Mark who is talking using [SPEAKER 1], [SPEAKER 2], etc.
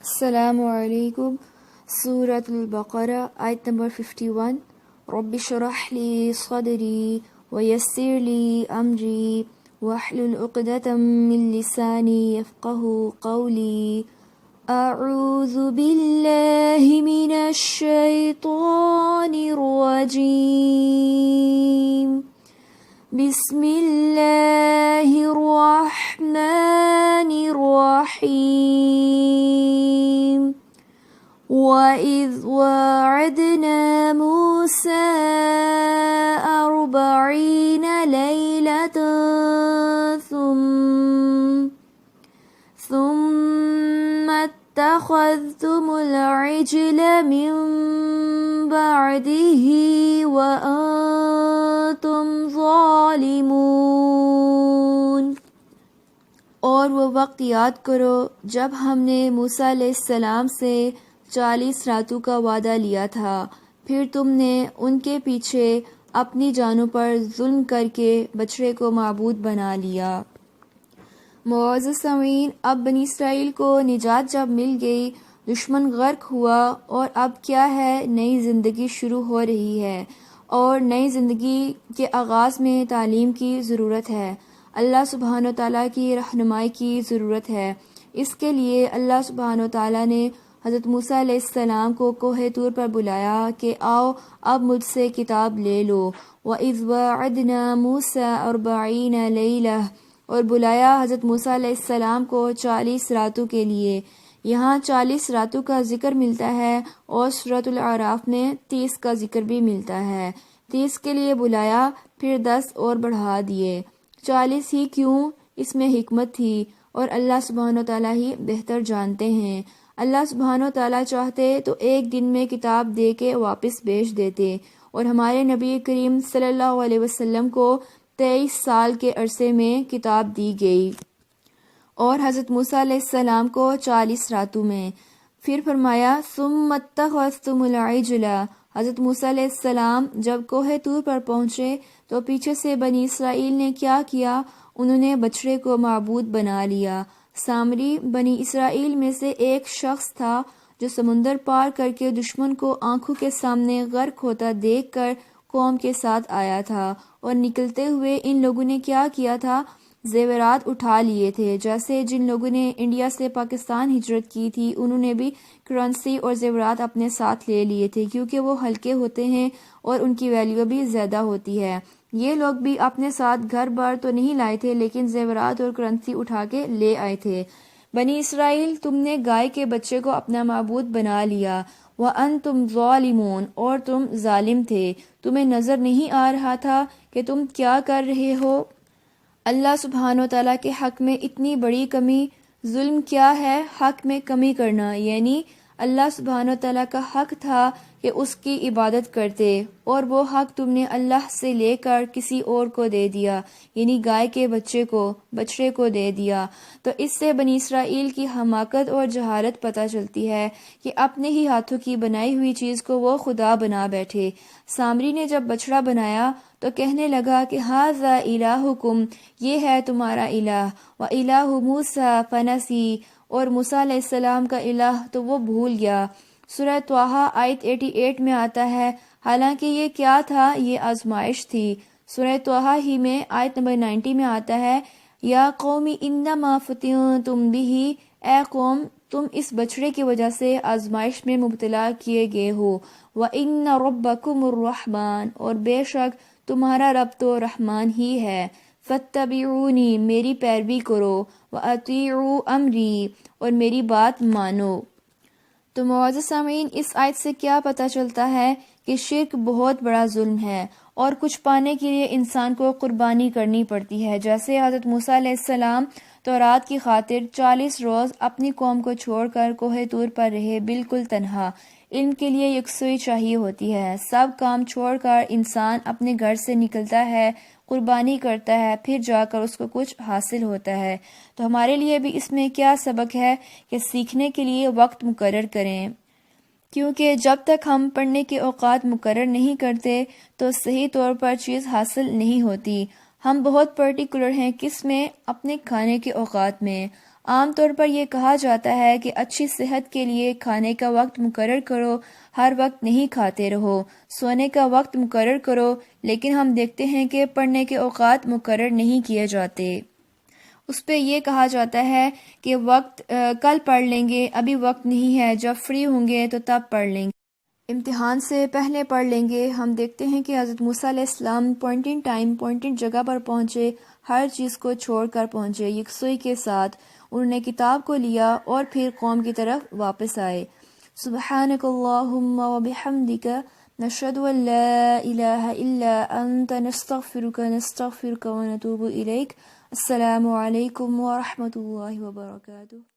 [SPEAKER 1] السلام علیکم۔ سورۃ البقرہ آیت نمبر 51۔ رب اشرح لی صدری ویسر لی امری واحلل عقدۃ من لسانی یفقہوا قولی۔ اعوذ باللہ من الشیطان الرجیم۔ بسم اللہ الرحمن الرحیم۔ وَإِذْ وَاعَدْنَا مُوسَىٰ 40 لَيْلَةً ثُمَّ اتَّخَذْتُمُ الْعِجْلَ مِن بَعْدِهِ وَأَنْتُمْ ظَالِمُونَ۔ اور وہ وقت یاد کرو جب ہم نے موسیٰ علیہ السلام سے 40 راتوں کا وعدہ لیا تھا، پھر تم نے ان کے پیچھے اپنی جانوں پر ظلم کر کے بچڑے کو معبود بنا لیا۔ معزز سامعین، اب بنی اسرائیل کو نجات جب مل گئی، دشمن غرق ہوا، اور اب کیا ہے، نئی زندگی شروع ہو رہی ہے، اور نئی زندگی کے آغاز میں تعلیم کی ضرورت ہے، اللہ سبحانہ و تعالیٰ کی رہنمائی کی ضرورت ہے۔ اس کے لیے اللہ سبحانہ و تعالیٰ نے حضرت موسیٰ علیہ السلام کو کوہ طور پر بلایا کہ آؤ اب مجھ سے کتاب لے لو۔ وَإِذْ وَاعَدْنَا مُوسَىٰ 40 لَيْلَةً، اور بلایا حضرت موسیٰ علیہ السلام کو 40 راتوں کے لیے۔ یہاں 40 راتوں کا ذکر ملتا ہے، اور سورۃ الاعراف میں 30 کا ذکر بھی ملتا ہے۔ 30 کے لیے بلایا، پھر 10 اور بڑھا دیے۔ 40 ہی کیوں؟ اس میں حکمت تھی، اور اللہ سبحانہ وتعالیٰ ہی بہتر جانتے ہیں۔ اللہ سبحانہ وتعالیٰ چاہتے تو ایک دن میں کتاب دے کے واپس بھیج دیتے، اور ہمارے نبی کریم صلی اللہ علیہ وسلم کو 23 سال کے عرصے میں کتاب دی گئی، اور حضرت موسیٰ علیہ السلام کو 40 راتوں میں۔ پھر فرمایا ثم اتخذتم العجل۔ حضرت موسیٰ علیہ السلام جب کوہ طور پر پہنچے تو پیچھے سے بنی اسرائیل نے کیا کیا؟ انہوں نے بچڑے کو معبود بنا لیا۔ سامری بنی اسرائیل میں سے ایک شخص تھا جو سمندر پار کر کے دشمن کو آنکھوں کے سامنے غرق ہوتا دیکھ کر قوم کے ساتھ آیا تھا، اور نکلتے ہوئے ان لوگوں نے کیا کیا تھا؟ زیورات اٹھا لیے تھے۔ جیسے جن لوگوں نے انڈیا سے پاکستان ہجرت کی تھی، انہوں نے بھی کرنسی اور زیورات اپنے ساتھ لے لیے تھے، کیونکہ وہ ہلکے ہوتے ہیں اور ان کی ویلیو بھی زیادہ ہوتی ہے۔ یہ لوگ بھی اپنے ساتھ گھر بار تو نہیں لائے تھے، لیکن زیورات اور کرنسی اٹھا کے لے آئے تھے۔ بنی اسرائیل، تم نے گائے کے بچے کو اپنا معبود بنا لیا۔ وَأَنْتُمْ ظَالِمُونَ، اور تم ظالم تھے۔ تمہیں نظر نہیں آ رہا تھا کہ تم کیا کر رہے ہو؟ اللہ سبحانہ و تعالیٰ کے حق میں اتنی بڑی کمی۔ ظلم کیا ہے؟ حق میں کمی کرنا، یعنی اللہ سبحانہ و تعالیٰ کا حق تھا کہ اس کی عبادت کرتے، اور وہ حق تم نے اللہ سے لے کر کسی اور کو دے دیا، یعنی گائے کے بچڑے کو دے دیا۔ تو اس سے بنی اسرائیل کی حماقت اور جہالت پتہ چلتی ہے کہ اپنے ہی ہاتھوں کی بنائی ہوئی چیز کو وہ خدا بنا بیٹھے۔ سامری نے جب بچڑا بنایا تو کہنے لگا کہ ھذا الہکم، یہ ہے تمہارا الہ، وَإِلَٰهُ مُوسَىٰ فَنَسِی، اور موسیٰ علیہ السلام کا الہ تو وہ بھول گیا۔ سورہ طٰہٰ آیت 88 میں آتا ہے، حالانکہ یہ کیا تھا؟ یہ آزمائش تھی۔ سورہ طٰہٰ ہی میں آیت نمبر 90 میں آتا ہے، یا قوم انما فتنتم بہ، اے قوم تم اس بچڑے کی وجہ سے آزمائش میں مبتلا کیے گئے ہو۔ وَإِنَّ رَبَّكُمُ الرَّحْمَٰنُ، اور بے شک تمہارا رب تو رحمان ہی ہے۔ فَاتَّبِعُونِی، میری پیروی کرو، وَأَطِیعُوا أَمْرِی، اور میری بات مانو۔ تو معزز سامعین، اس آیت سے کیا پتہ چلتا ہے کہ شرک بہت بڑا ظلم ہے، اور کچھ پانے کے لیے انسان کو قربانی کرنی پڑتی ہے۔ جیسے حضرت موسیٰ علیہ السلام تورات کی خاطر 40 روز اپنی قوم کو چھوڑ کر کوہ طور پر رہے، بالکل تنہا۔ علم کے لیے یکسوئی چاہیے ہوتی ہے۔ سب کام چھوڑ کر انسان اپنے گھر سے نکلتا ہے، قربانی کرتا ہے، پھر جا کر اس کو کچھ حاصل ہوتا ہے۔ تو ہمارے لیے بھی اس میں کیا سبق ہے کہ سیکھنے کے لیے وقت مقرر کریں، کیونکہ جب تک ہم پڑھنے کے اوقات مقرر نہیں کرتے تو صحیح طور پر چیز حاصل نہیں ہوتی۔ ہم بہت پرٹیکولر ہیں، کس میں؟ اپنے کھانے کے اوقات میں۔ عام طور پر یہ کہا جاتا ہے کہ اچھی صحت کے لیے کھانے کا وقت مقرر کرو، ہر وقت نہیں کھاتے رہو، سونے کا وقت مقرر کرو، لیکن ہم دیکھتے ہیں کہ پڑھنے کے اوقات مقرر نہیں کیے جاتے۔ اس پہ یہ کہا جاتا ہے کہ وقت کل پڑھ لیں گے، ابھی وقت نہیں ہے، جب فری ہوں گے تو تب پڑھ لیں گے، امتحان سے پہلے پڑھ لیں گے۔ ہم دیکھتے ہیں کہ حضرت موسیٰ علیہ السلام پوائنٹنگ ٹائم پوائنٹنگ جگہ پر پہنچے، ہر چیز کو چھوڑ کر پہنچے، یکسوئی کے ساتھ انہوں نے کتاب کو لیا اور پھر قوم کی طرف واپس آئے۔ سبحانک اللہم و بحمدک، نشہد ان لا الہ الا انت، نستغفرک و نتوب الیک۔ السلام علیکم ورحمۃ اللہ وبرکاتہ۔